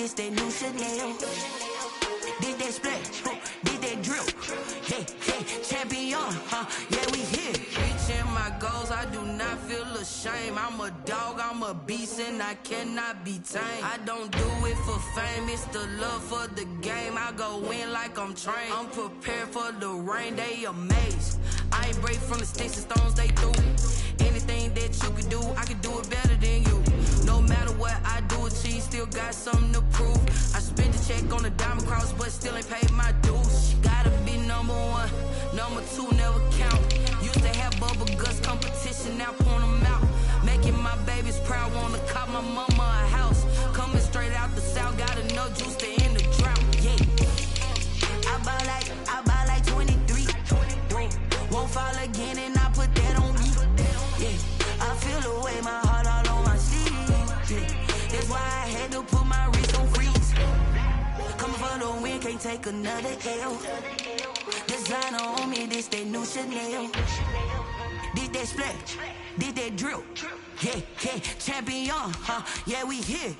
this that new Chanel. Did that splash, did that drip. Hey, hey, champion, yeah, we here. Reaching my goals, I do not feel ashamed. I'm a dog, I'm a beast, and I cannot be tamed. I don't do it for fame, it's the love for the game. I go in like I'm trained. I'm prepared for the rain, they amazed. I ain't break from the sticks and stones, they threw me. Anything that you can do, I can do it better than you. No matter what I do, achieve, still got something to prove. I spent the check on the diamond cross, but still ain't paid my dues. Gotta be number one, number two never count. Used to have bubble guts competition, now point them out. Making my babies proud, wanna cop my mama a house. Coming straight out the south, got enough juice to end the drought. Yeah, I buy like 23. Won't fall again, and I put that on me. Yeah, I feel the way, my heart all on my sleeve. Yeah, that's why I had to put my wrist on freeze. Coming for the win, can't take another L. Designer on me, this that new Chanel. Did that splash, did that drip. Yeah, yeah, champion, yeah, we here.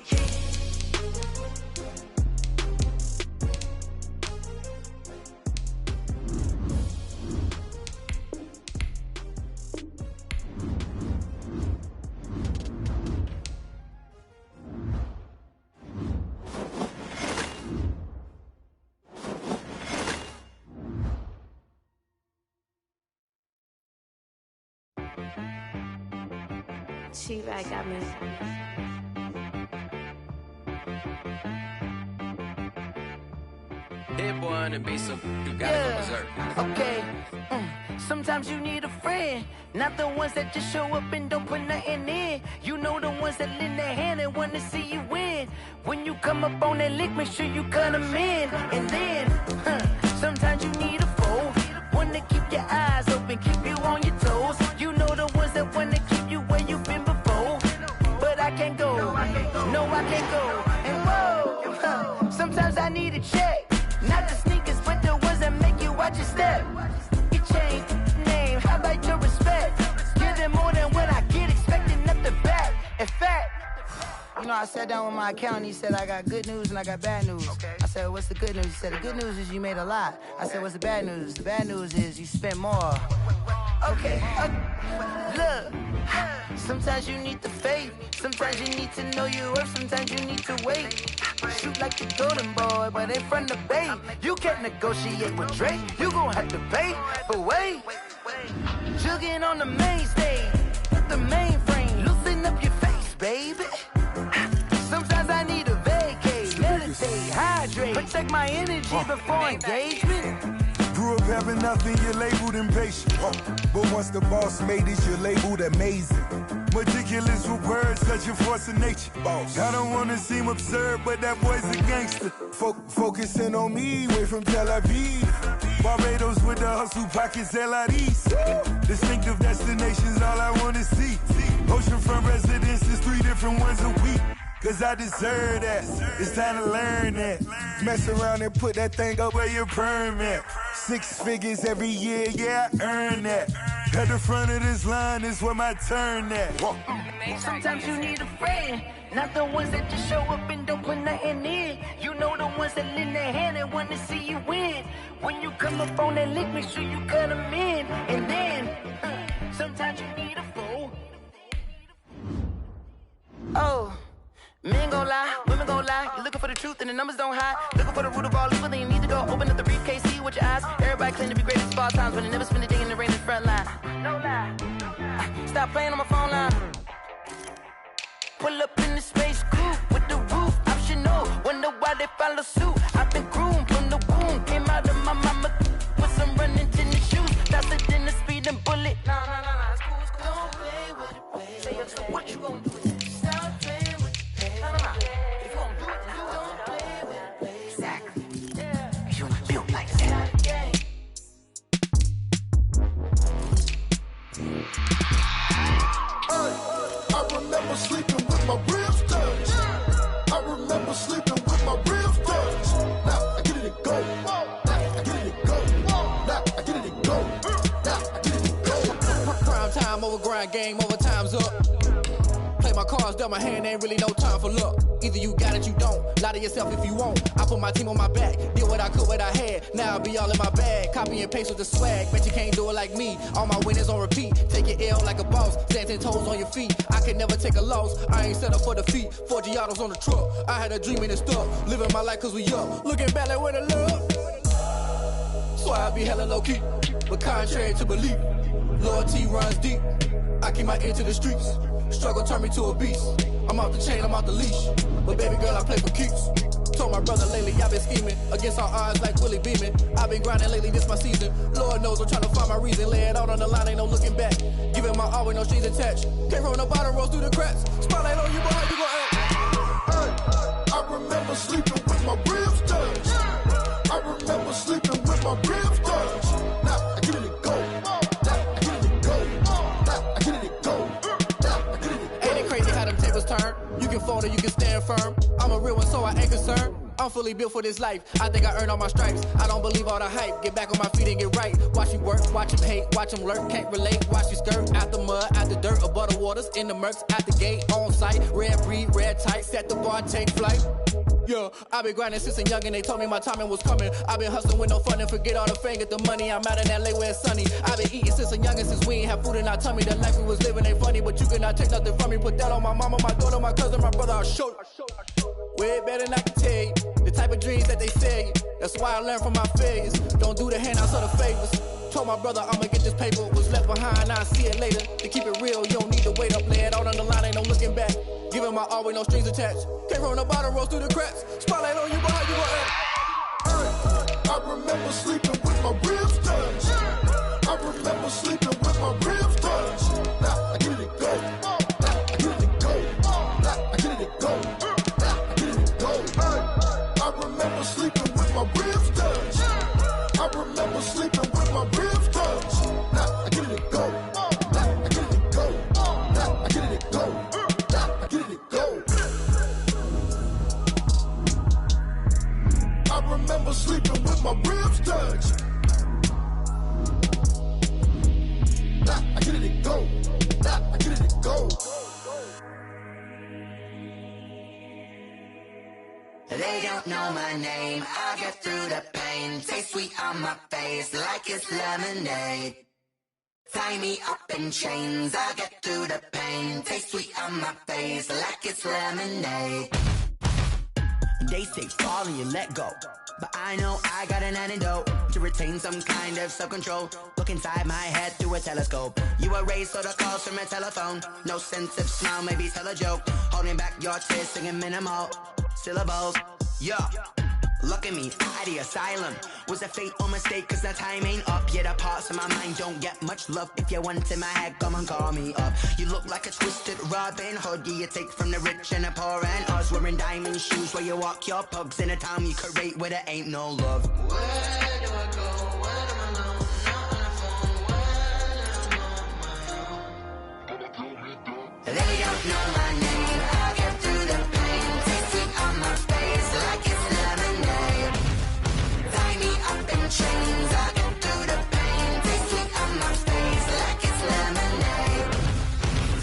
She-Rag got me. Dead boy on the beat, so you gotta go berserk. Okay. Sometimes you need a friend, not the ones that just show up and don't put nothing in. You know the ones that lend their hand and want to see you win. When you come up on that lick, make sure you cut them in. And then, sometimes you need a foe, one to keep your eyes open, keep you on your toes. You know the ones that want to keep you where you've been before. But I can't go, no, I can't go. And whoa, sometimes I need a check, not the sneakers, but the ones that make you watch your step. You change name, how about your respect? Give them more than what I get, expecting nothing back. In fact, you know, I sat down with my accountant, he said I got good news and I got bad news. Okay. I said, what's the good news? He said, the good news is you made a lot. I said, what's the bad news? The bad news is you spent more. Okay, look, sometimes you need the faith, sometimes you need to know your worth, sometimes you need to wait. Shoot like the golden boy, but in front of Bay, you can't negotiate with Drake, you gon' have to pay, but wait, jugging on the main stage, the mainframe, loosen up your face, baby. Sometimes I need a vacate, meditate, hydrate, protect my energy before engagement. Grew up having nothing, you're labeled impatient. But once the boss made it, you're labeled amazing. Meticulous with words, such a force of nature. I don't wanna seem absurd, but that boy's a gangster. Focusing on me, way from Tel Aviv. Barbados with the hustle pockets, LIDs. Distinctive destinations, all I wanna see. Oceanfront residences, 3 different ones a week. Cause I deserve that, it's time to learn that. Mess around and put that thing up where your perm at. 6 figures every year, yeah, I earn that. At the front of this line is where my turn at. Sometimes you need a friend, not the ones that just show up and don't put nothing in. You know the ones that lend their hand and want to see you win. When you come up on that lick, make sure you cut them in. And then, sometimes you need a fool. Oh. Men gon' lie, women gon' lie. You're looking for the truth and the numbers don't hide. Looking for the root of all evil, then you need to go open up the briefcase, see with your eyes. Everybody claim to be greatest of all times, but they never spend a day in the rain in the front line. No lie. Stop playing on my phone line. Pull up in the space coupe with the roof optional. Wonder why they follow suit. I've been groomed from the womb. Came out of my mama with some running tennis shoes. Faster than the speeding bullet. Nah, it's cool, it's cool. Don't play with it, baby. Say, what you gon' do with it? Stop playing with it. If you gon' do it, then don't play with it, baby. Exactly. Yeah. You built like that. I remember sleeping with my ribs touched. I remember sleeping with my ribs touched. Now I get it and go. Now I get it and go. Now I get it and go. Now I get it and go. Prime time over grind game, over time's up. Play my cards dealt my hand, ain't really no time for luck. Either you got it, you don't. Lie to yourself if you won't. I put my team on my back, did what I could, what I had. Now I'll be all in my bag. Copy and paste with the swag. Bet you can't do it like me. All my winners on repeat. Take your L like a boss. Stand 10 toes on your feet. I can never take a loss. I ain't set up for defeat. 4 Giottos on the truck. I had a dream and it's stuck. Living my life cause we up. Looking back like where the love. So I be hella low key. But contrary to belief, loyalty runs deep. I keep my ear to the streets. Struggle turned me to a beast. I'm off the chain, I'm off the leash. But baby girl, I play for keeps. Told my brother lately, I've been scheming. Against all odds like Willie Beeman. I've been grinding lately, this my season. Lord knows I'm trying to find my reason. Lay it out on the line, ain't no looking back. Giving my all with no strings attached. Came from the bottom, rose through the cracks. Spotlight on you, boy, how you gon' act? I remember sleeping with my ribs touched. I remember sleeping with my ribs touched. Now I get it and go. Now I get it and go. Now I get it and go. Now I get it and go. Ain't it crazy how them tables turn? You can fold or you can stand firm. I'm a real one, so I ain't concerned. I'm fully built for this life. I think I earned all my stripes. I don't believe all the hype. Get back on my feet and get right. Watch you work, watch him hate, watch him lurk. Can't relate, watch you skirt. Out the mud, out the dirt, above the waters, in the murks, at the gate, on site. Red breed, red tight, set the bar, take flight. Yeah, I been grinding since a youngin', they told me my timing was coming. I been hustling with no fun and forget all the fame, get the money. I'm out in LA where it's sunny. I been eating since a youngin', since we ain't have food in our tummy. The life we was living ain't funny, but you cannot take nothing from me. Put that on my mama, my daughter, my cousin, my brother, I'll show you. Way better than I can tell you. The type of dreams that they sell you. That's why I learned from my failures. Don't do the handouts or the favors. Told my brother I'ma get this paper. Was left behind, I'll see it later. To keep it real, you don't need to wait up. Lay it out on the line, ain't no looking back. Giving my all with no strings attached. Came from the bottom, rose through the cracks. Spotlight on you, boy, how you gon' act? I remember sleeping with my ribs touched. I remember sleeping with my ribs touched. Now I get it and go. Now I get it and go. Now I get it and go. Now I get it and go. I remember sleeping with my ribs touched. I remember sleeping with my ribs touched. Now I get it and go. Now I get it and go. Now I get it and go. Now I get it and go. I remember sleeping with my ribs touched. Now I get it and go. Now I get it and go. They don't know my name, I get through the pain. Taste sweet on my face like it's lemonade. Tie me up in chains, I get through the pain. Taste sweet on my face like it's lemonade. They say fall and you let go, but I know I got an antidote to retain some kind of self-control. Look inside my head through a telescope. You erase all the calls from a telephone. No sense of smile, maybe tell a joke. Holding back your tears, singing minimal syllables. Yeah, look at me, out of the asylum. Was a fate or mistake, cause the time ain't up. Yet the parts of my mind don't get much love. If you want in my head, come and call me up. You look like a twisted Robin Hood. Yeah, you take from the rich and the poor and us. Wearing diamond shoes where you walk your pugs. In a town you create where there ain't no love. Where do I go? Where do I know? Not on the phone. Where am I on my own? They don't know my name. I get through the pain. Taste it on my face like it's lemonade. Tie me up in chains. I get through the pain. Taste it on my face like it's lemonade.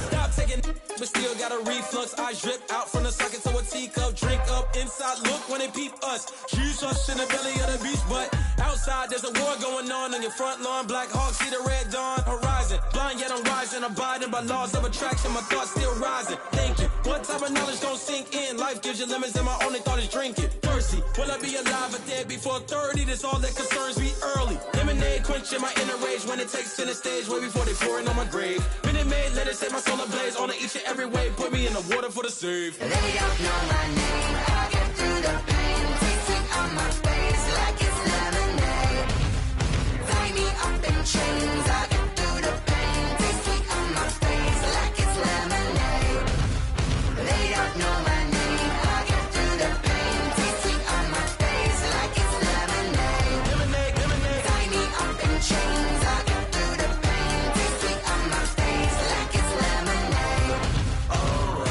Stop taking, but still got a reflux. Eyes drip out from the socket to a teacup. Drink up inside, look when they peep us. Huge us in the belly of the beach, but outside there's a war going on your front lawn. Black Hawk see the red dawn horizon. Blind yet I'm rising, abiding by laws of attraction. My thoughts still rising. Thinking, what type of knowledge gon' sink in? Life gives you lemons and my only thought is drinking. Thirsty, will I be alive or dead before 30? That's all that concerns me early. Lemonade quenching my inner rage when it takes center stage way before they pour it on my grave. Minute Maid, let it set my soul ablaze on each and every way. Put me in the water for the save. They don't know my name. I get through the pain. Taste it on my face like it's lemonade. Tie me up in chains. I get through the pain. Taste it on my face like it's lemonade. They don't know my name. I get through the pain. Taste it on my face like it's lemonade. Tie me up in chains. I get through the pain. Taste it on my face like it's lemonade. Oh.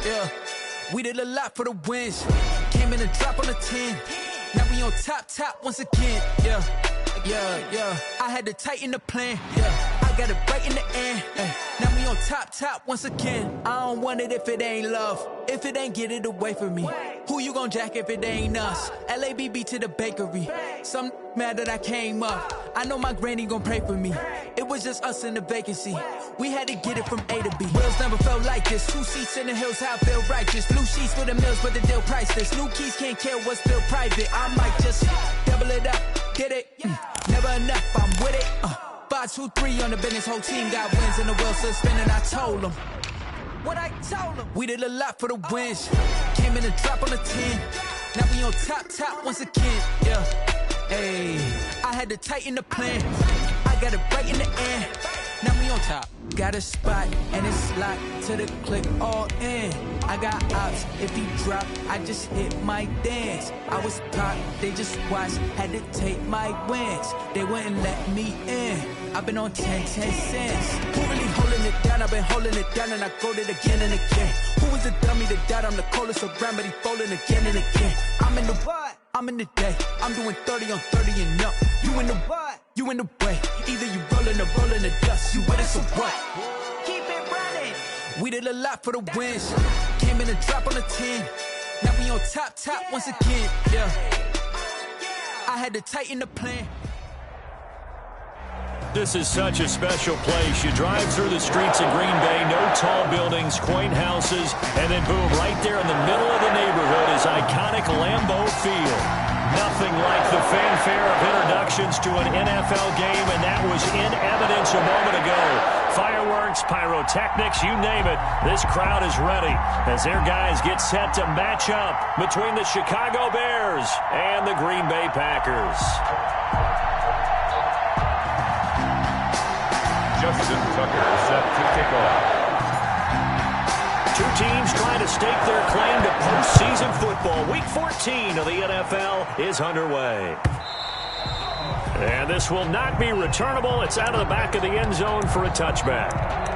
yeah. We did a lot for the wins. Came in a drop on the 10. Now we on top once again, yeah. I had to tighten the plan, yeah. I got it right in the end, now we on top once again. I don't want it if it ain't love. If it ain't, get it away from me. Who you gon' jack if it ain't us? LABB to the bakery. Some mad that I came up. I know my granny gon' pray for me. It was just us in the vacancy. We had to get it from A to B. Wheels never felt like this. 2 seats in the hills, how I feel righteous. Blue sheets for the mills, but the deal priceless. New keys can't care what's still private. I might just double it up, get it. Never enough, I'm with it. 5, 2, 3 on the business. Whole team got wins and the wheels still spinning. I told them what I told them. We did a lot for the wins. Came in a drop on the 10. Now we on top once again, yeah. Hey, I had to tighten the plan. I got it right in the end. Now we on top. Got a spot and it's locked to the click all in. I got ops, if he drop, I just hit my dance. I was caught, they just watched, had to take my wins. They wouldn't let me in. I've been on 10 cents. Who really holding it down? I've been holding it down and I got it again and again. Who was the dummy that died? I'm the coldest around, but he folding again and again. I'm in the what? I'm in the day. I'm doing 30 on 30 and up. You in the what? You in the way. Either you rolling or rolling the dust. You with it, so what? Keep it running. We did a lot for the wins. Came in a drop on the 10. Now we on top once again, yeah. I had to tighten the plan. This is such a special place. You drive through the streets of Green Bay, no tall buildings, quaint houses, and then boom, right there in the middle of the neighborhood is iconic Lambeau Field. Nothing like the fanfare of introductions to an NFL game, and that was in evidence a moment ago. Fireworks, pyrotechnics, you name it. This crowd is ready as their guys get set to match up between the Chicago Bears and the Green Bay Packers. Justin Tucker set to kick off. Two teams trying to stake their claim to postseason football. Week 14 of the NFL is underway. And this will not be returnable. It's out of the back of the end zone for a touchback.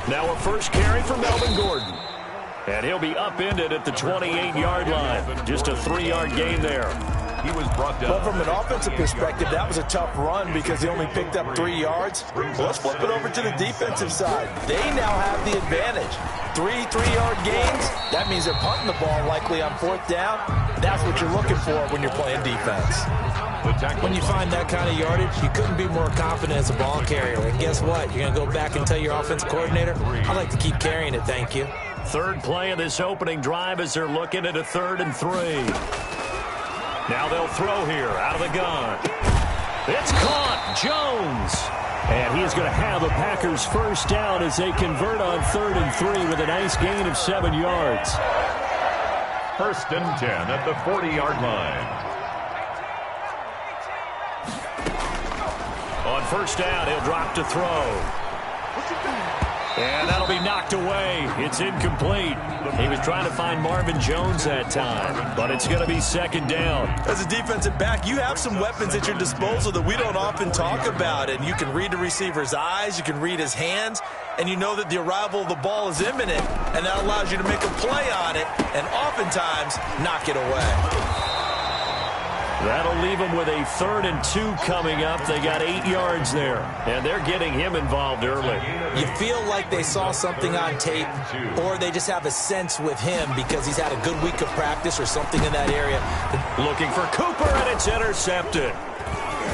Now a first carry for Melvin Gordon. And he'll be upended at the 28-yard line. Just a 3-yard gain there. He was brought down. Well, from an offensive perspective, that was a tough run because he only picked up 3 yards. Let's flip it over to the defensive side. They now have the advantage. 3-3-yard gains, that means they're punting the ball likely on 4th down. That's what you're looking for when you're playing defense. When you find that kind of yardage, you couldn't be more confident as a ball carrier. And guess what? You're going to go back and tell your offensive coordinator, I'd like to keep carrying it, thank you. Third play of this opening drive as they're looking at a 3rd and 3. Now they'll throw here out of the gun. It's caught. Jones. And he is going to have a Packers first down as they convert on 3rd and 3 with a nice gain of 7 yards. 1st and 10 at the 40-yard line. On first down, he'll drop to throw. And that'll be knocked away. It's incomplete. He was trying to find Marvin Jones that time, but it's going to be 2nd down. As a defensive back, you have some weapons at your disposal that we don't often talk about, and you can read the receiver's eyes, you can read his hands, and you know that the arrival of the ball is imminent, and that allows you to make a play on it and oftentimes knock it away. That'll leave them with a 3rd and 2 coming up. They got 8 yards there, and they're getting him involved early. You feel like they saw something on tape, or they just have a sense with him because he's had a good week of practice or something in that area. Looking for Cooper, and it's intercepted.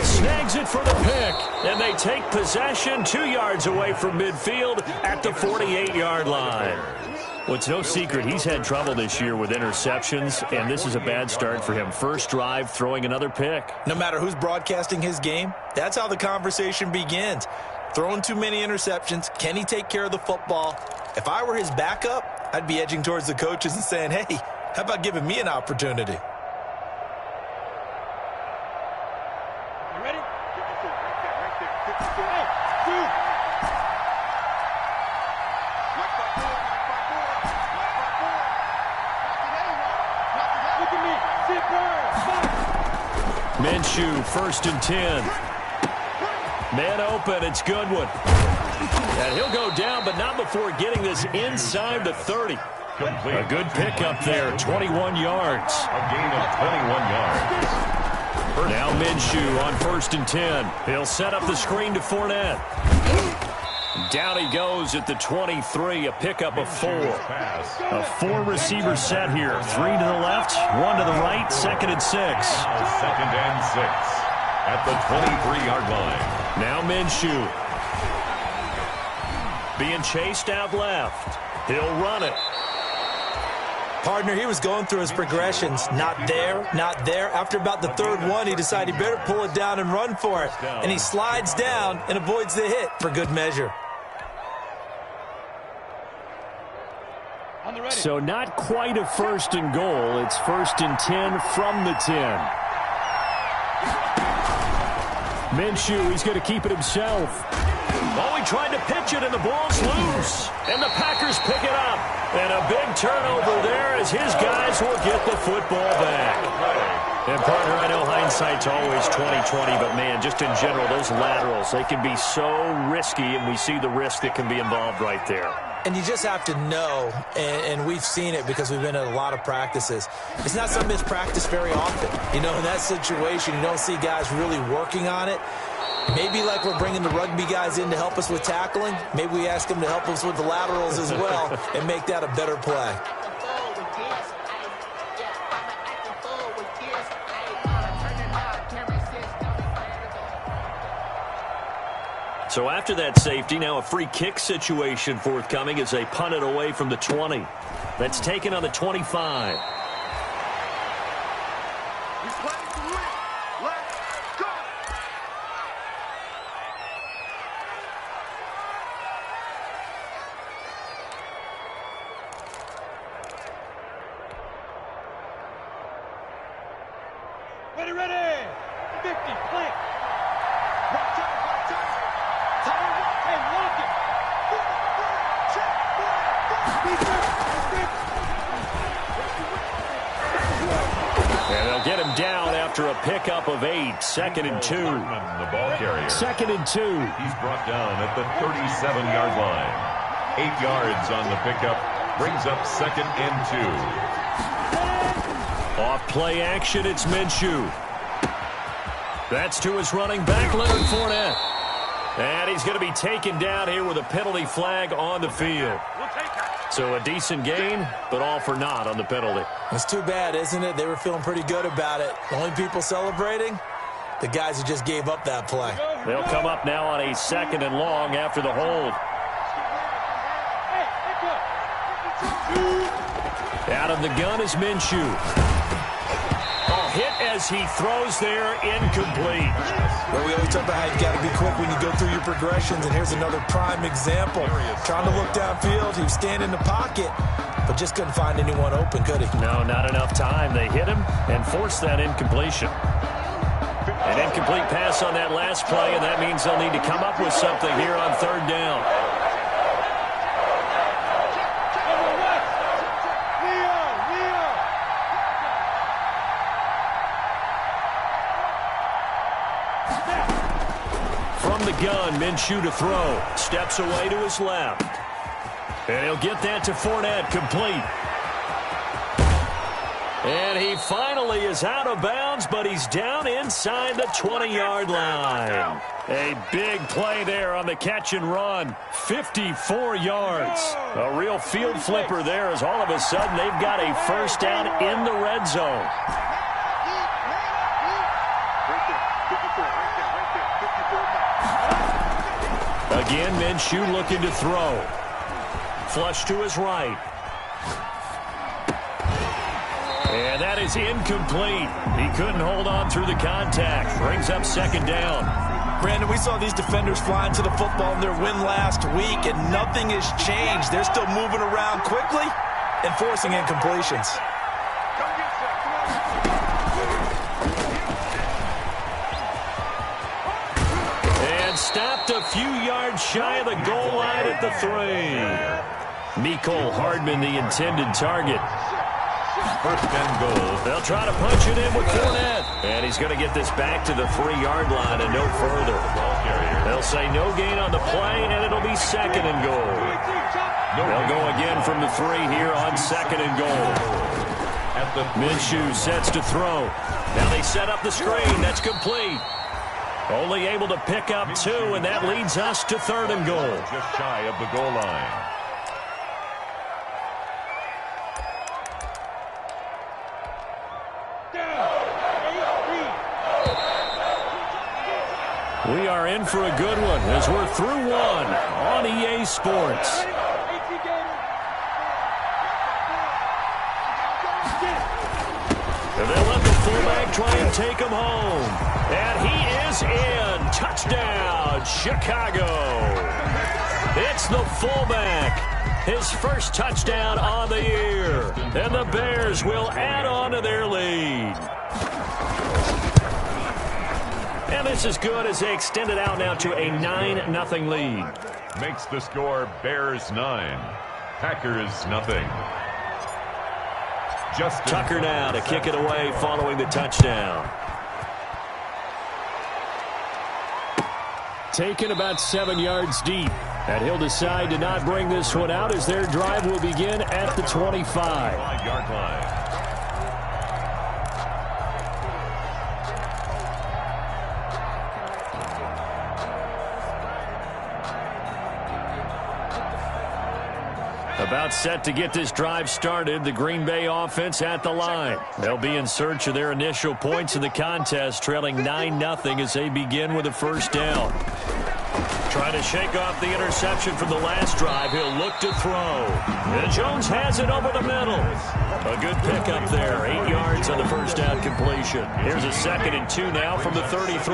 Snags it for the pick, and they take possession 2 yards away from midfield at the 48-yard line. Well, it's no secret he's had trouble this year with interceptions, and this is a bad start for him. First drive, throwing another pick. No matter who's broadcasting his game, that's how the conversation begins. Throwing too many interceptions, can he take care of the football? If I were his backup, I'd be edging towards the coaches and saying, hey, how about giving me an opportunity? You ready? Minshew, 1st and 10. Man open, it's Goodwin. And he'll go down, but not before getting this inside the 30. A good pickup there, 21 yards. A gain of 21 yards. Now Minshew on 1st and 10. He'll set up the screen to Fournette. Down he goes at the 23, a pickup of 4. A 4-receiver set here. 3 to the left, 1 to the right, 2nd and 6. Now 2nd and 6 at the 23-yard line. Now Minshew. Being chased out left. He'll run it. Partner, he was going through his progressions. Not there, not there. After about the 3rd one, he decided he better pull it down and run for it. And he slides down and avoids the hit for good measure. So not quite a 1st and goal. It's 1st and 10 from the 10. Minshew, he's going to keep it himself. Oh, he tried to pitch it, and the ball's loose. And the Packers pick it up. And a big turnover there as his guys will get the football back. And, partner, I know hindsight's always 20/20, but, man, just in general, those laterals, they can be so risky, and we see the risk that can be involved right there. And you just have to know, and we've seen it because we've been at a lot of practices. It's not something that's practiced very often. You know, in that situation, you don't see guys really working on it. Maybe like we're bringing the rugby guys in to help us with tackling. Maybe we ask them to help us with the laterals as well and make that a better play. So after that safety, now a free kick situation forthcoming as they punt it away from the 20. That's taken on the 25. Ready, ready. 50, flank. Watch out, watch out. Time and lock it. And they'll get him down after a pickup of 8. 2nd and 2. The ball carrier. 2nd and 2. He's brought down at the 37-yard line. 8 yards on the pickup. Brings up 2nd and 2. Off play action, it's Minshew. That's to his running back, Leonard Fournette. And he's going to be taken down here with a penalty flag on the field. So a decent gain, but all for naught on the penalty. It's too bad, isn't it? They were feeling pretty good about it. The only people celebrating, the guys who just gave up that play. They'll come up now on a 2nd and long after the hold. Out of the gun is Minshew. Hit as he throws there, incomplete. Well, we always talk about how you got to be quick when you go through your progressions, and here's another prime example. Trying to look downfield, he was standing in the pocket, but just couldn't find anyone open, could he? No, not enough time. They hit him and forced that incompletion. An incomplete pass on that last play, and that means they'll need to come up with something here on 3rd down. Gun, Minshew to throw. Steps away to his left. And he'll get that to Fournette, complete. And he finally is out of bounds, but he's down inside the 20-yard line. A big play there on the catch and run. 54 yards. A real field flipper there as all of a sudden they've got a 1st down in the red zone. Again, Minshew looking to throw. Flush to his right. And that is incomplete. He couldn't hold on through the contact. Brings up second down. Brandon, we saw these defenders flying to the football in their win last week, and nothing has changed. They're still moving around quickly and forcing incompletions. And stopped a few yards shy of the goal line at the 3. Mecole Hardman, the intended target. First and goal. They'll try to punch it in with Fournette. And he's going to get this back to the 3-yard line and no further. They'll say no gain on the play, and it'll be second and goal. They'll go again from the 3 here on second and goal. Minshew sets to throw. Now they set up the screen. That's complete. Only able to pick up 2, and that leads us to third and goal. Just shy of the goal line. We are in for a good one as we're through one on EA Sports. And they'll let the fullback try and take him home. And he is in. Touchdown, Chicago. It's the fullback. His first touchdown on the year. And the Bears will add on to their lead. And this is good as they extend it out now to a 9-0 lead. Makes the score Bears 9, Packers 0. Justin Tucker now to kick it away following the touchdown. Taken about 7 yards deep. And he'll decide to not bring this one out as their drive will begin at the 25. 5-yard line. About set to get this drive started, the Green Bay offense at the line. They'll be in search of their initial points in the contest, trailing 9-0 as they begin with a first down. Trying to shake off the interception from the last drive. He'll look to throw. And Jones has it over the middle. A good pickup there. 8 yards on the first down completion. Here's a 2nd and 2 now from the 33. 2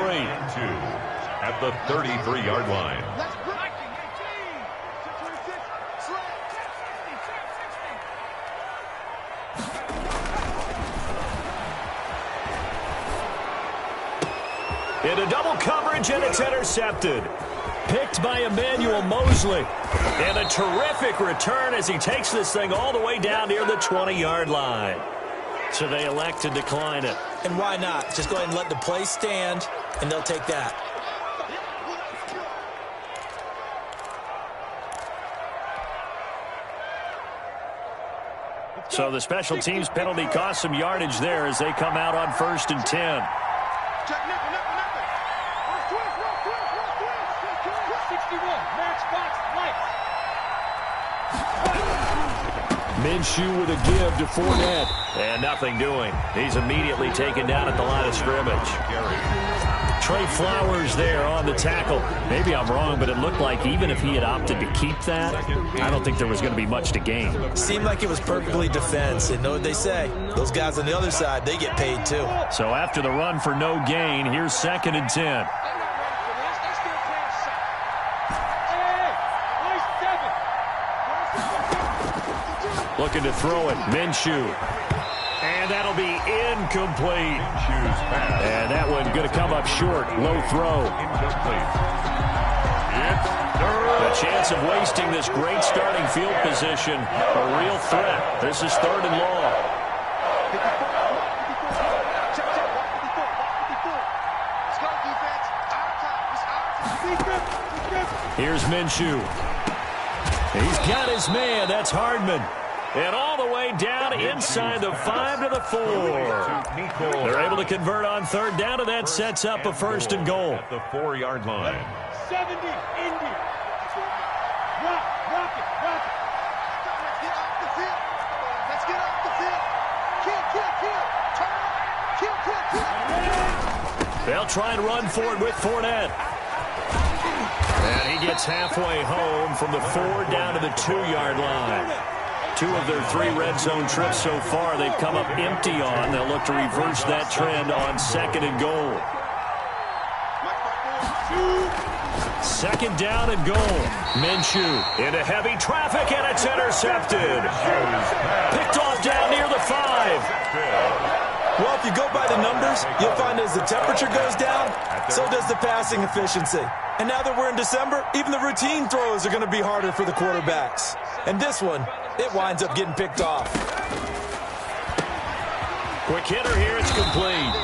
at the 33-yard line. Into double coverage, and it's intercepted. Picked by Emmanuel Mosley. And a terrific return as he takes this thing all the way down near the 20-yard line. So they elect to decline it. And why not? Just go ahead and let the play stand, and they'll take that. So the special teams penalty cost some yardage there as they come out on 1st and 10. Minshew with a give to Fournette. And nothing doing. He's immediately taken down at the line of scrimmage. Trey Flowers there on the tackle. Maybe I'm wrong, but it looked like even if he had opted to keep that, I don't think there was going to be much to gain. Seemed like it was perfectly defense. And know what they say? Those guys on the other side, they get paid too. So after the run for no gain, here's 2nd and 10. Looking to throw it. Minshew. And that'll be incomplete. And that one going to come up short. Low throw. The chance of wasting this great starting field position. A real threat. This is 3rd and long. Here's Minshew. He's got his man. That's Hardman. And all the way down inside the 5 to the 4. They're able to convert on 3rd down, and that sets up a 1st and goal. At the 4-yard line. 70, Indy. Rock it. Let's get off the field. Kill. They'll try and run forward with Fournette. And he gets halfway home from the 4 down to the 2-yard line. 2 of their 3 red zone trips so far, they've come up empty on. They'll look to reverse that trend on 2nd and goal. 2nd down and goal. Minshew into heavy traffic, and it's intercepted. Picked off down near the 5. Well, if you go by the numbers, you'll find as the temperature goes down, so does the passing efficiency. And now that we're in December, even the routine throws are going to be harder for the quarterbacks. And this one, it winds up getting picked off. Quick hitter here, it's complete.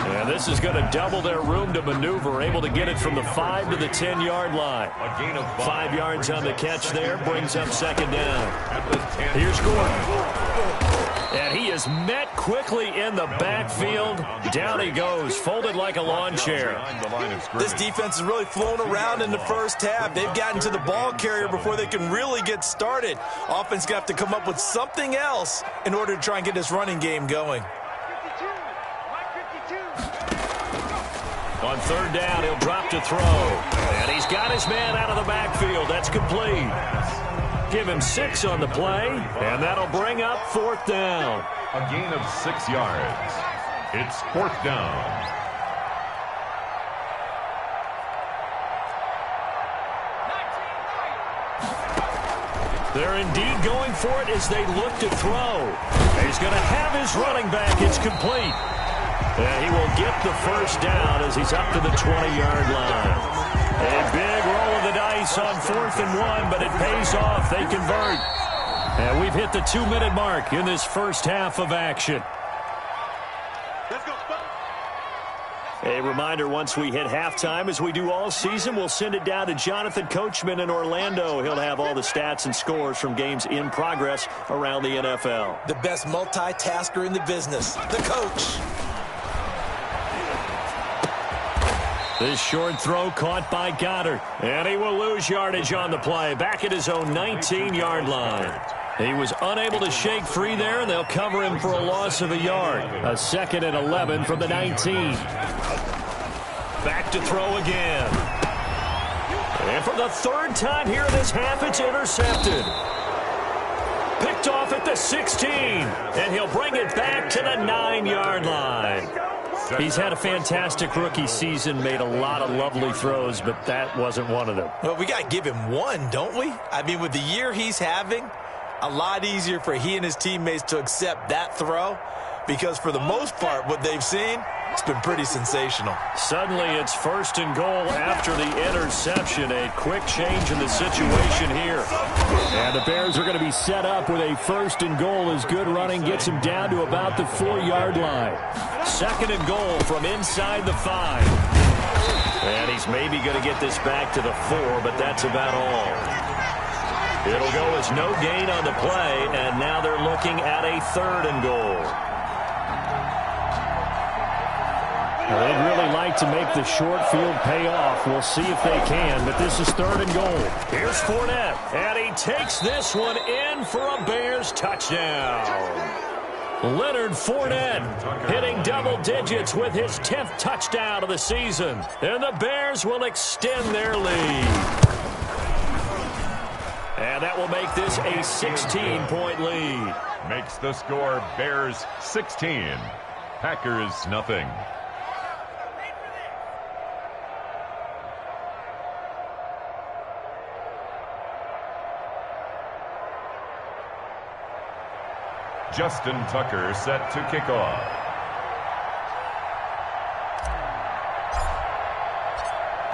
And this is going to double their room to maneuver, able to get it from the 5 to the 10-yard line. A gain of 5 yards on the catch there, brings up 2nd down. Here's Gordon. And he is met quickly in the backfield. Down he goes, folded like a lawn chair. This defense is really flown around in the first half. They've gotten to the ball carrier before they can really get started. Offense got to come up with something else in order to try and get this running game going. On 3rd down, he'll drop to throw. And he's got his man out of the backfield. That's complete. Give him 6 on the play, and that'll bring up 4th down. A gain of 6 yards. It's 4th down. They're indeed going for it as they look to throw. He's going to have his running back. It's complete. And he will get the 1st down as he's up to the 20-yard line. A big roll of the dice on 4th and 1, but it pays off. They convert. And we've hit the 2-minute mark in this first half of action. A reminder, once we hit halftime, as we do all season, we'll send it down to Jonathan Coachman in Orlando. He'll have all the stats and scores from games in progress around the NFL. The best multitasker in the business, the coach. This short throw caught by Goddard. And he will lose yardage on the play. Back at his own 19-yard line. He was unable to shake free there, and they'll cover him for a loss of a yard. A 2nd and 11 from the 19. Back to throw again. And for the 3rd time here in this half, it's intercepted. Picked off at the 16. And he'll bring it back to the 9-yard line. He's had a fantastic rookie season, made a lot of lovely throws, but that wasn't one of them. Well, we got to give him one, don't we? I mean, with the year he's having, a lot easier for he and his teammates to accept that throw, because for the most part, what they've seen, it's been pretty sensational. Suddenly, it's 1st and goal after the interception. A quick change in the situation here. And the Bears are going to be set up with a 1st and goal as good running gets him down to about the 4-yard line. 2nd and goal from inside the 5. And he's maybe going to get this back to the 4, but that's about all. It'll go as no gain on the play, and now they're looking at a 3rd and goal. Well, they'd really like to make the short field pay off. We'll see if they can, but this is 3rd and goal. Here's Fournette, and he takes this one in for a Bears touchdown. Leonard Fournette hitting double digits with his 10th touchdown of the season, and the Bears will extend their lead. And that will make this a 16-point lead. Makes the score Bears 16, Packers nothing. Justin Tucker set to kick off.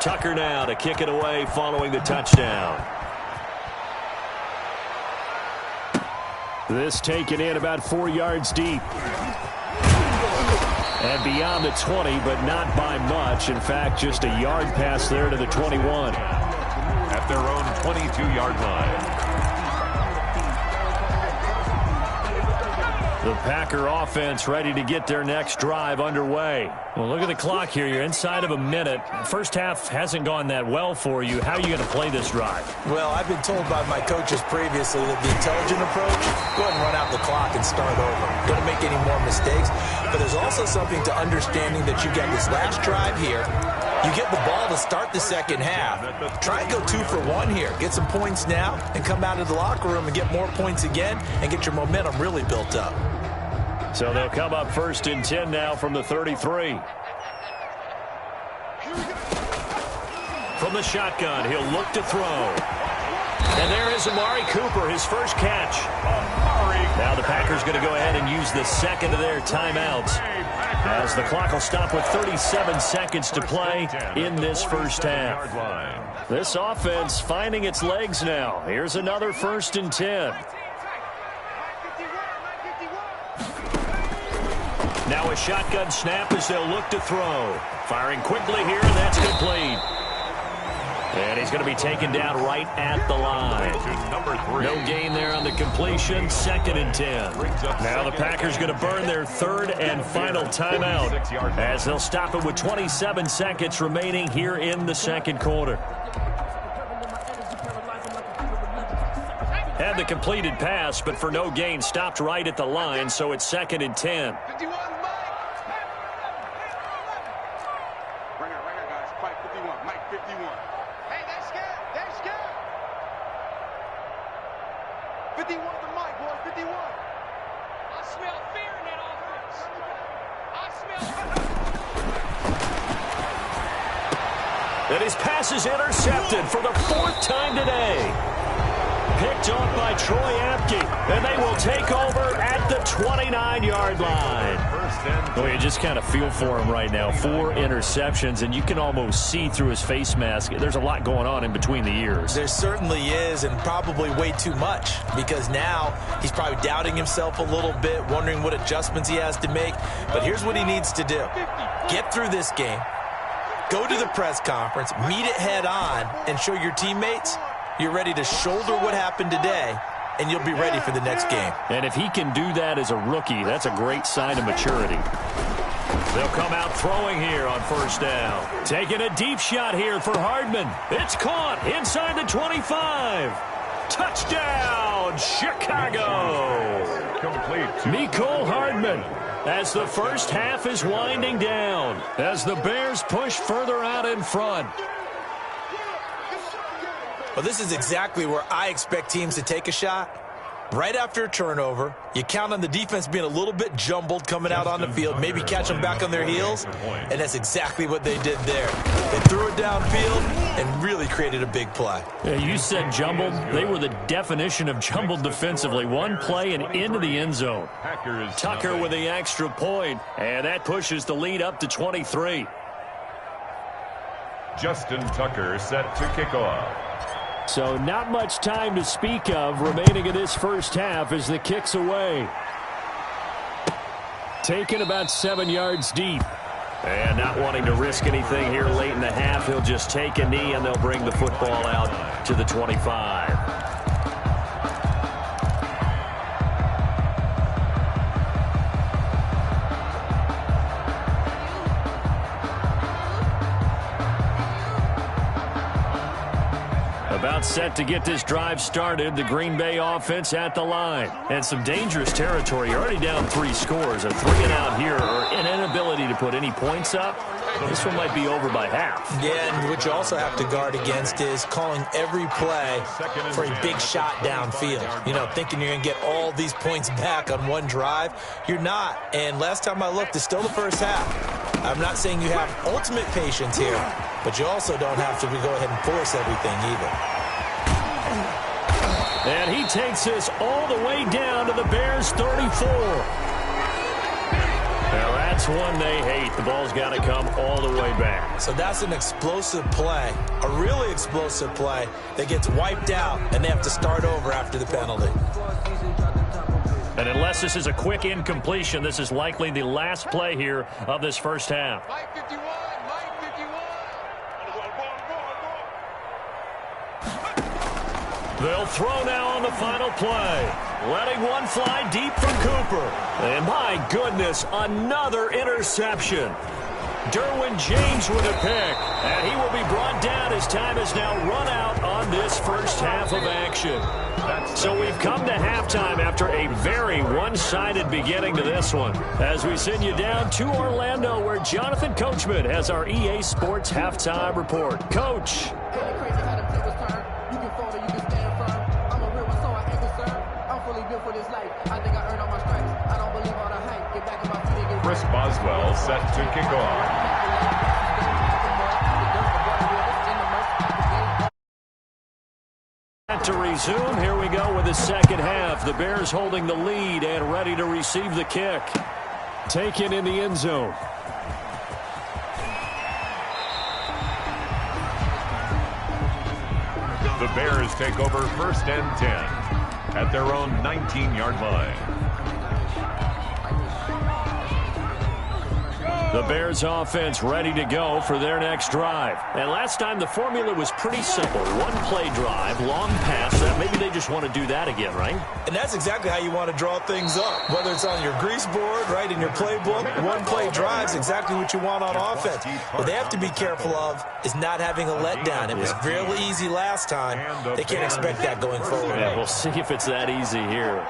Tucker now to kick it away following the touchdown. This taken in about 4 yards deep. And beyond the 20, but not by much. In fact, just a yard pass there to the 21. At their own 22-yard line. The Packer offense ready to get their next drive underway. Well, look at the clock here. You're inside of a minute. First half hasn't gone that well for you. How are you going to play this drive? Well, I've been told by my coaches previously that the intelligent approach, go ahead and run out the clock and start over. Don't make any more mistakes. But there's also something to understanding that you got this last drive here. You get the ball to start the second half. Try and go 2 for 1 here. Get some points now and come out of the locker room and get more points again and get your momentum really built up. So they'll come up 1st and 10 now from the 33. From the shotgun, he'll look to throw. And there is Amari Cooper, his first catch. Now the Packers going to go ahead and use the second of their timeouts, as the clock will stop with 37 seconds to play in this first half. This offense finding its legs now. Here's another 1st and 10. Now a shotgun snap as they'll look to throw. Firing quickly here, and that's complete. And he's going to be taken down right at the line. No gain there on the completion. 2nd and 10. Now the Packers going to burn their 3rd and final timeout, as they'll stop it with 27 seconds remaining here in the 2nd quarter. Had the completed pass, but for no gain, stopped right at the line, so it's 2nd and 10. And his pass is intercepted for the 4th time today. Picked off by Troy Apke, and they will take over at the 29-yard line. Well, you just kind of feel for him right now. 4 interceptions, and you can almost see through his face mask. There's a lot going on in between the ears. There certainly is, and probably way too much, because now he's probably doubting himself a little bit, wondering what adjustments he has to make. But here's what he needs to do. Get through this game. Go to the press conference, meet it head on, and show your teammates you're ready to shoulder what happened today, and you'll be ready for the next game. And if he can do that as a rookie, that's a great sign of maturity. They'll come out throwing here on 1st down. Taking a deep shot here for Hardman. It's caught inside the 25. Touchdown, Chicago. Complete. Mecole Hardman, as the first half is winding down, as the Bears push further out in front. Well, this is exactly where I expect teams to take a shot. Right after a turnover, you count on the defense being a little bit jumbled coming out on the field, maybe catch them back on their heels, and that's exactly what they did there. They threw it downfield and really created a big play. Yeah, you said jumbled. They were the definition of jumbled defensively. One play and into the end zone. Tucker with the extra point, and that pushes the lead up to 23. Justin Tucker set to kick off. So not much time to speak of remaining in this first half as the kick's away. Taken about 7 yards deep. And not wanting to risk anything here late in the half, he'll just take a knee and they'll bring the football out to the 25. About set to get this drive started. The Green Bay offense at the line. And some dangerous territory. You're already down 3 scores. A 3-and-out here, or an inability to put any points up. This one might be over by half. Yeah, and what you also have to guard against is calling every play for a big shot downfield. You know, thinking you're going to get all these points back on one drive. You're not. And last time I looked, it's still the first half. I'm not saying you have ultimate patience here, but you also don't have to go ahead and force everything either. And he takes this all the way down to the Bears' 34. Now that's one they hate. The ball's got to come all the way back. So that's an explosive play, a really explosive play that gets wiped out, and they have to start over after the penalty. And unless this is a quick incompletion, this is likely the last play here of this first half. They'll throw now on the final play. Letting one fly deep from Cooper. And my goodness, another interception. Derwin James with a pick. And he will be brought down as time has now run out on this first half of action. So we've come to halftime after a very one-sided beginning to this one. As we send you down to Orlando, where Jonathan Coachman has our EA Sports halftime report. Coach. Chris Boswell set to kick off. To resume, here we go with the second half. The Bears holding the lead and ready to receive the kick. Taken in the end zone. The Bears take over 1st and 10 at their own 19-yard line. The Bears offense ready to go for their next drive. And last time the formula was pretty simple. One play drive, long pass. Maybe they just want to do that again, right? And that's exactly how you want to draw things up. Whether it's on your grease board, right, in your playbook, one play drive is exactly what you want on offense. What they have to be careful of is not having a letdown. It was really easy last time. They can't expect that going forward. Yeah, we'll see if it's that easy here.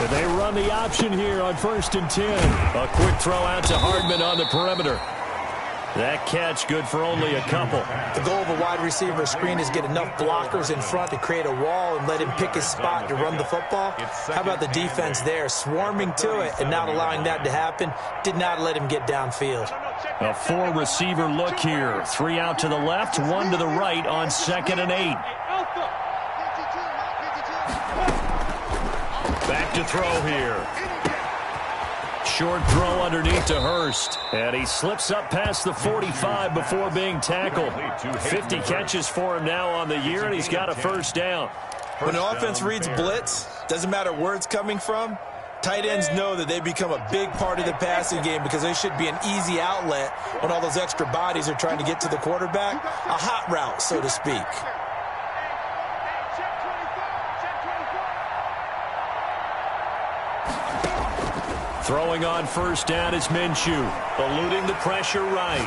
They run the option here on 1st and 10. A quick throw out to Hardman on the perimeter. That catch good for only a couple. The goal of a wide receiver screen is get enough blockers in front to create a wall and let him pick his spot to run the football. How about the defense there, swarming to it and not allowing that to happen? Did not let him get downfield. A 4-receiver look here. 3 out to the left, 1 to the right on 2nd and 8. Back to throw here. Short throw underneath to Hurst. And he slips up past the 45 before being tackled. 50 catches for him now on the year, and he's got a first down. When an offense reads blitz, doesn't matter where it's coming from, tight ends know that they become a big part of the passing game because they should be an easy outlet when all those extra bodies are trying to get to the quarterback. A hot route, so to speak. Throwing on first down is Minshew, eluding the pressure right.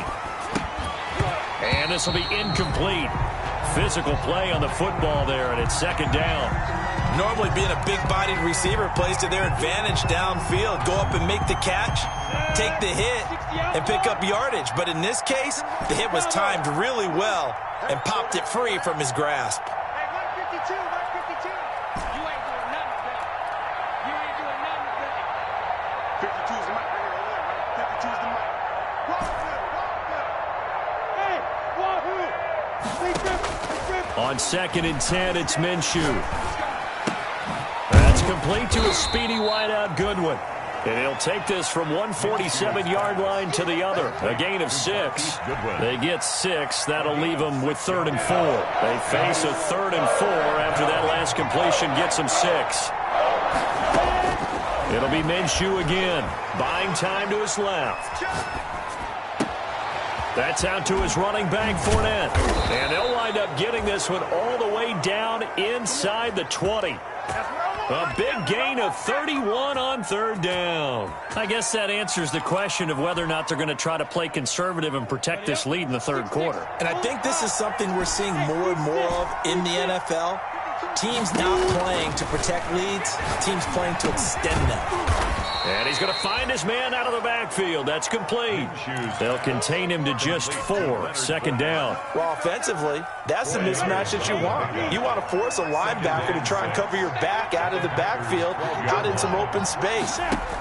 And this will be incomplete. Physical play on the football there, and it's 2nd down. Normally being a big-bodied receiver plays to their advantage downfield. Go up and make the catch, take the hit, and pick up yardage. But in this case, the hit was timed really well and popped it free from his grasp. On 2nd and 10, it's Minshew. That's complete to a speedy wideout Goodwin. And he'll take this from 147-yard line to the other. A gain of 6. They get 6. That'll leave them with 3rd and 4. They face a 3rd and 4 after that last completion gets them 6. It'll be Minshew again, buying time to his left. That's out to his running back, Fournette. And they'll wind up getting this one all the way down inside the 20. A big gain of 31 on 3rd down. I guess that answers the question of whether or not they're going to try to play conservative and protect this lead in the 3rd quarter. And I think this is something we're seeing more and more of in the NFL. Teams not playing to protect leads, teams playing to extend them. And he's going to find his man out of the backfield. That's complete. They'll contain him to just 4. 2nd down. Well, offensively, that's the mismatch that you want. You want to force a linebacker to try and cover your back out of the backfield, out in some open space.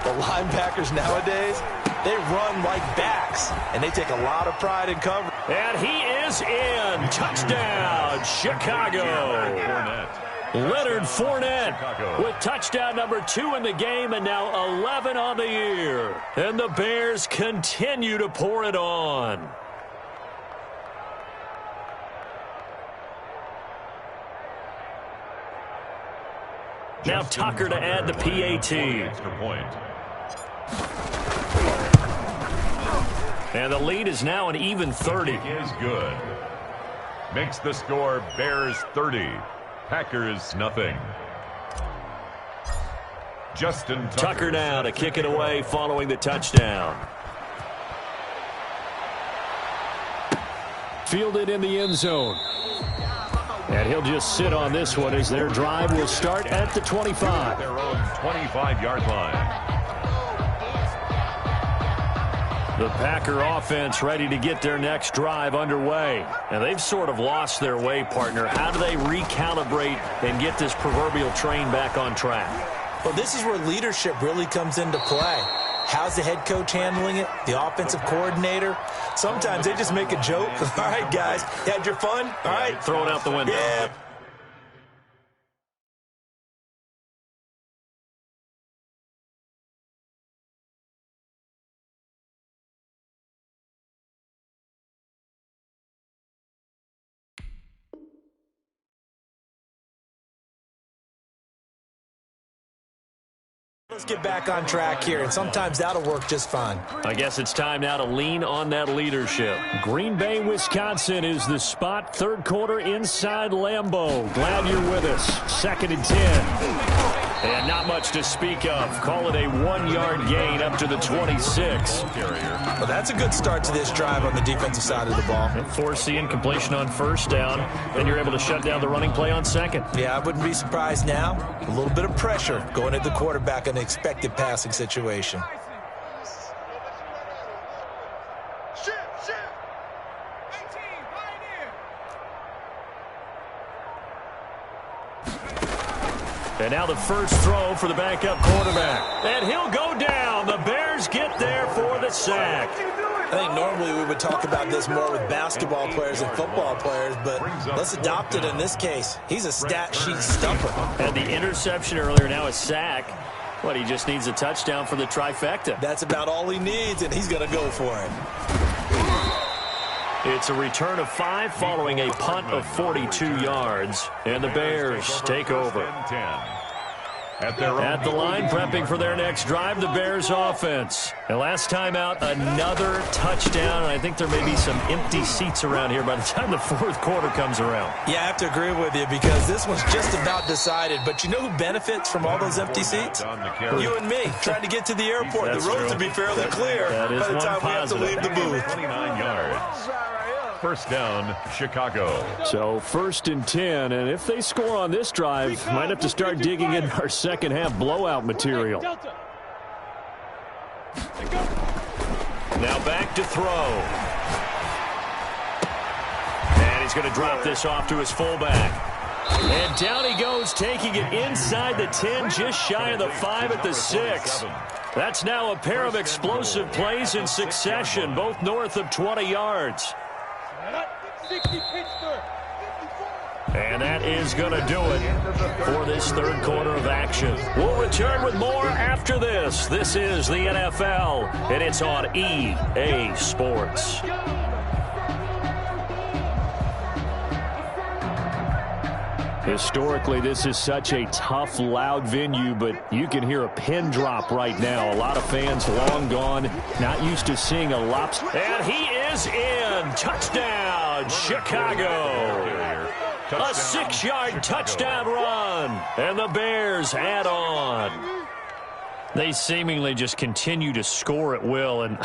The linebackers nowadays, they run like backs, and they take a lot of pride in cover. And he is in. Touchdown, Chicago. Leonard Fournette with touchdown number 2 in the game and now 11 on the year. And the Bears continue to pour it on. Now Tucker to add the PAT. And the lead is now an even 30. Is good. makes the score Bears 30, Packers nothing. Justin Tucker now to kick it away following the touchdown. Fielded in the end zone. And he'll just sit on this one as their drive will start at the 25. Their own 25-yard line. The Packer offense ready to get their next drive underway. And they've sort of lost their way, partner. How do they recalibrate and get this proverbial train back on track? Well, this is where leadership really comes into play. How's the head coach handling it? The offensive coordinator? Sometimes they just make a joke. All right, guys, you had your fun? All right. Throw it out the window. Yeah. Let's get back on track here, and sometimes that'll work just fine. I guess it's time now to lean on that leadership. Green Bay, Wisconsin is the spot. Third quarter inside Lambeau. Glad you're with us. 2nd and 10. And not much to speak of. Call it a 1-yard gain up to the 26. Well, that's a good start to this drive on the defensive side of the ball. And force the incompletion on first down. Then you're able to shut down the running play on second. Yeah, I wouldn't be surprised now. A little bit of pressure going at the quarterback in an expected passing situation. And now the first throw for the backup quarterback. And he'll go down. The Bears get there for the sack. I think normally we would talk about this more with basketball players and football players, but let's adopt it in this case. He's a stat sheet stumper. And the interception earlier, now a sack. What, he just needs a touchdown for the trifecta. That's about all he needs, and he's going to go for it. It's a return of 5 following a punt of 42 yards. And the Bears take over. At the line, prepping for their next drive, the Bears offense. And last time out, another touchdown. And I think there may be some empty seats around here by the time the fourth quarter comes around. Yeah, I have to agree with you because this one's just about decided. But you know who benefits from all those empty seats? You and me, trying to get to the airport. That's the roads true. will be fairly clear by the time we have to leave the booth. 29 yards. First down, Chicago. So 1st and 10, and if they score on this drive, might have to start digging in our second half blowout material. Now back to throw. And he's going to drop this off to his fullback. And down he goes, taking it inside the 10, just shy of the 5 at the 6. That's now a pair of explosive plays in succession, both north of 20 yards. And that is going to do it for this third quarter of action. We'll return with more after this. This is the NFL, and it's on EA Sports. Historically, this is such a tough, loud venue, but you can hear a pin drop right now. A lot of fans long gone, not used to seeing a lobster. And he is in. Touchdown, Chicago. A 6-yard touchdown run, and the Bears add on. They seemingly just continue to score at will, and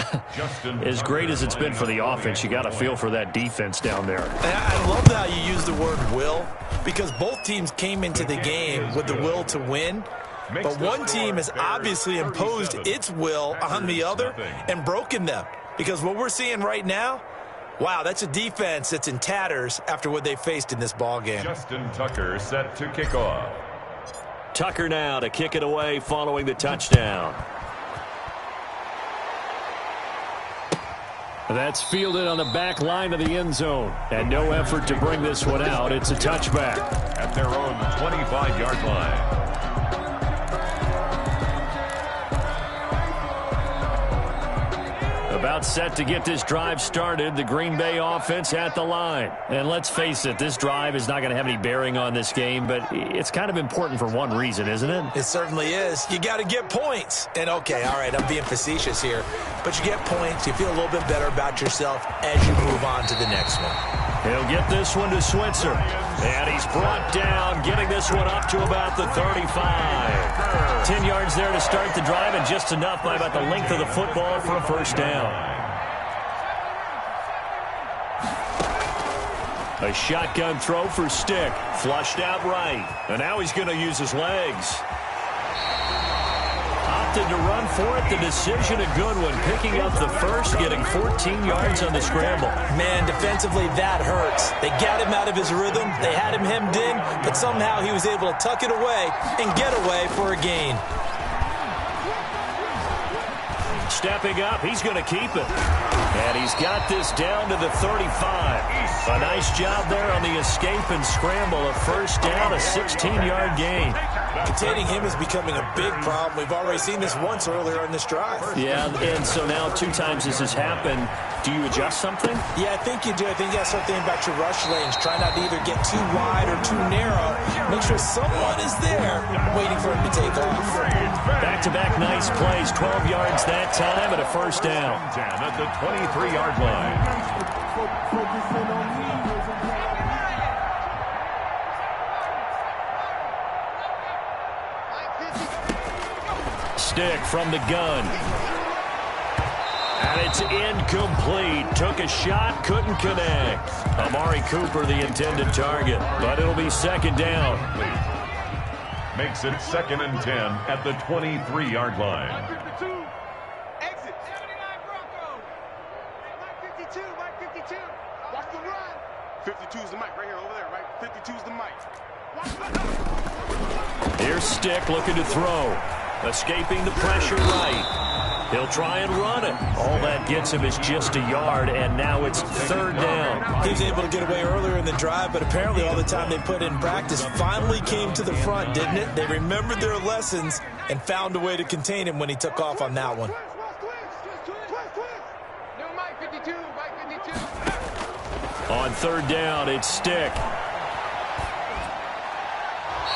as great as it's been for the offense, you got to feel for that defense down there. I love how you use the word will, because both teams came into the game with the will to win, but one team has obviously imposed its will on the other and broken them, because what we're seeing right now, wow, that's a defense that's in tatters after what they faced in this ball game. Justin Tucker set to kick off. Tucker now to kick it away following the touchdown. That's fielded on the back line of the end zone. And no effort to bring this one out. It's a touchback. At their own 25-yard line. About about set to get this drive started. The Green Bay offense at the line. And let's face it, this drive is not going to have any bearing on this game, but it's kind of important for one reason, isn't it? It certainly is. You got to get points. And, okay, all right, I'm being facetious here. But you get points. You feel a little bit better about yourself as you move on to the next one. He'll get this one to Switzer. And he's brought down, getting this one up to about the 35. 10 yards there to start the drive, and just enough by about the length of the football for a first down. A shotgun throw for Stick. Flushed out right. And now he's going to use his legs. Opted to run for it. The decision a good one. Picking up the first, getting 14 yards on the scramble. Man, defensively, that hurts. They got him out of his rhythm. They had him hemmed in, but somehow he was able to tuck it away and get away for a gain. Stepping up, he's going to keep it. And he's got this down to the 35. A nice job there on the escape and scramble. A first down, a 16-yard gain. Containing him is becoming a big problem. We've already seen this once earlier in this drive. Yeah, and so now 2 times this has happened. Do you adjust something? Yeah, I think you do. I think you got to start thinking about your rush lanes. Try not to either get too wide or too narrow. Make sure someone is there waiting for him to take off. Back-to-back nice plays. 12 yards that time and a first down. At the 23-yard line. Stick from the gun. And it's incomplete. Took a shot, couldn't connect. Amari Cooper, the intended target, but it'll be second down. Makes it 2nd and 10 at the 23-yard line. 52's the mic right here, over there, right? 52's the mic. Here's Stick looking to throw. Escaping the pressure right. He'll try and run it. All that gets him is just a yard, and now it's 3rd down. He was able to get away earlier in the drive, but apparently all the time they put in practice finally came to the front, didn't it? They remembered their lessons and found a way to contain him when he took off on that one. On 3rd down, it's Stick.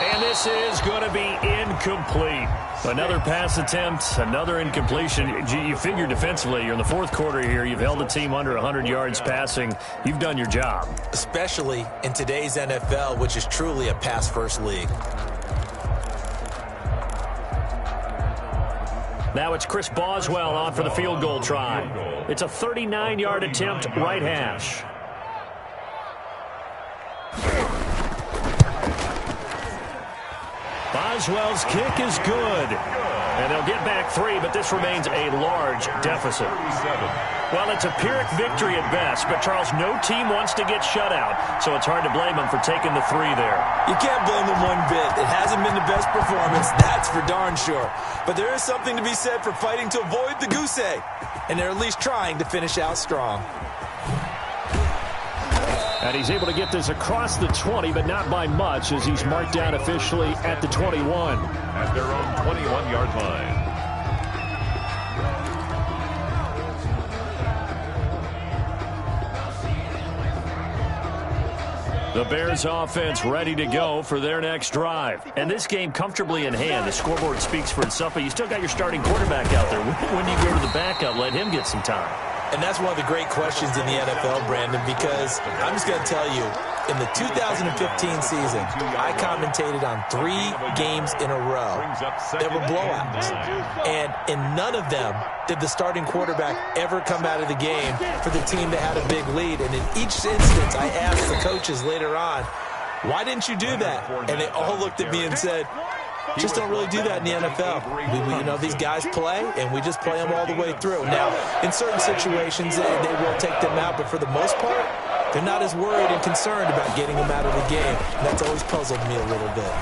And this is going to be incomplete. Another pass attempt, another incompletion. You figure defensively, you're in the 4th quarter here. You've held the team under 100 yards passing. You've done your job. Especially in today's NFL, which is truly a pass-first league. Now it's Chris Boswell on for the field goal try. It's a 39-yard attempt, right hash. Boswell's kick is good. And they'll get back 3, but this remains a large deficit. Well, it's a Pyrrhic victory at best, but Charles, no team wants to get shut out, so it's hard to blame them for taking the 3 there. You can't blame them one bit. It hasn't been the best performance, that's for darn sure. But there is something to be said for fighting to avoid the goose egg, and they're at least trying to finish out strong. And he's able to get this across the 20, but not by much, as he's marked down officially at the 21. At their own 21-yard line. The Bears offense ready to go for their next drive. And this game comfortably in hand. The scoreboard speaks for itself, but you still got your starting quarterback out there. When do you go to the backup? Let him get some time. And that's one of the great questions in the NFL, Brandon, because I'm just going to tell you, in the 2015 season, I commentated on 3 games in a row that were blowouts. And in none of them did the starting quarterback ever come out of the game for the team that had a big lead. And in each instance, I asked the coaches later on, why didn't you do that? And they all looked at me and said, just don't really do that in the NFL. You know, these guys play, and we just play them all the way through. Now, in certain situations, they will take them out, but for the most part, they're not as worried and concerned about getting them out of the game. And that's always puzzled me a little bit.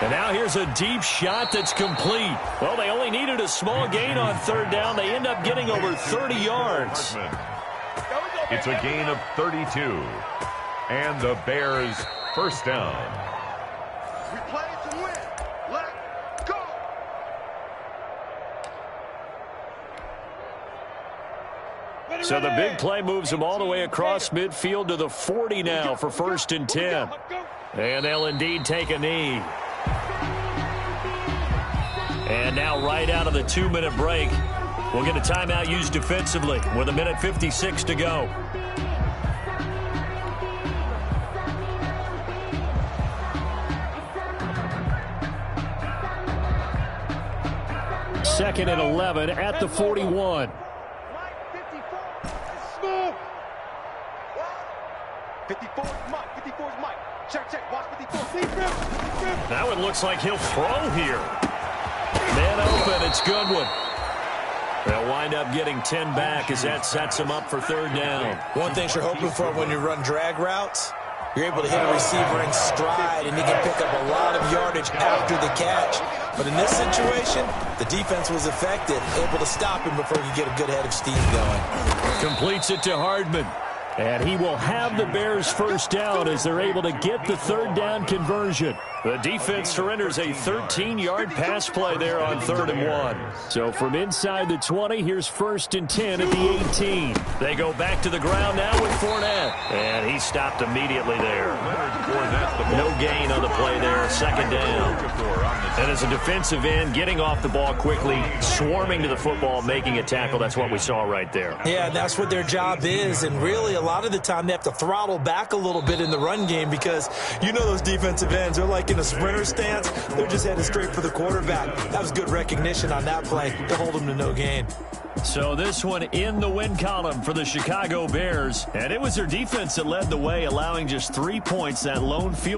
And now here's a deep shot that's complete. Well, they only needed a small gain on 3rd down. They end up getting over 30 yards. It's a gain of 32. And the Bears first down. We play to win. Let's go. So the big play moves them all the way across midfield to the 40 now for 1st and 10. And they'll indeed take a knee. And now right out of the 2-minute break, we'll get a timeout used defensively with 1:56 to go. Second and 11 at the 41. 54 is Mike. 54 is Mike. Check. Watch 54. That one looks like he'll throw here. Man open. It's Goodwin. They'll wind up getting 10 back as that sets him up for 3rd down. One thing you're hoping for when you run drag routes, you're able to hit a receiver in stride, and he can pick up a lot of yardage after the catch. But in this situation, the defense was effective, able to stop him before he could get a good head of steam going. Completes it to Hardman. And he will have the Bears' 1st down as they're able to get the 3rd down conversion. The defense surrenders a 13-yard pass play there on 3rd and 1. So from inside the 20, here's 1st and 10 at the 18. They go back to the ground now with Fournette. And he stopped immediately there. No gain on the play there, 2nd down. And as a defensive end, getting off the ball quickly, swarming to the football, making a tackle, that's what we saw right there. Yeah, that's what their job is. And really, a lot of the time, they have to throttle back a little bit in the run game because you know those defensive ends, they're like in a sprinter stance. They're just headed straight for the quarterback. That was good recognition on that play to hold them to no gain. So this one in the win column for the Chicago Bears. And it was their defense that led the way, allowing just 3 points, that lone field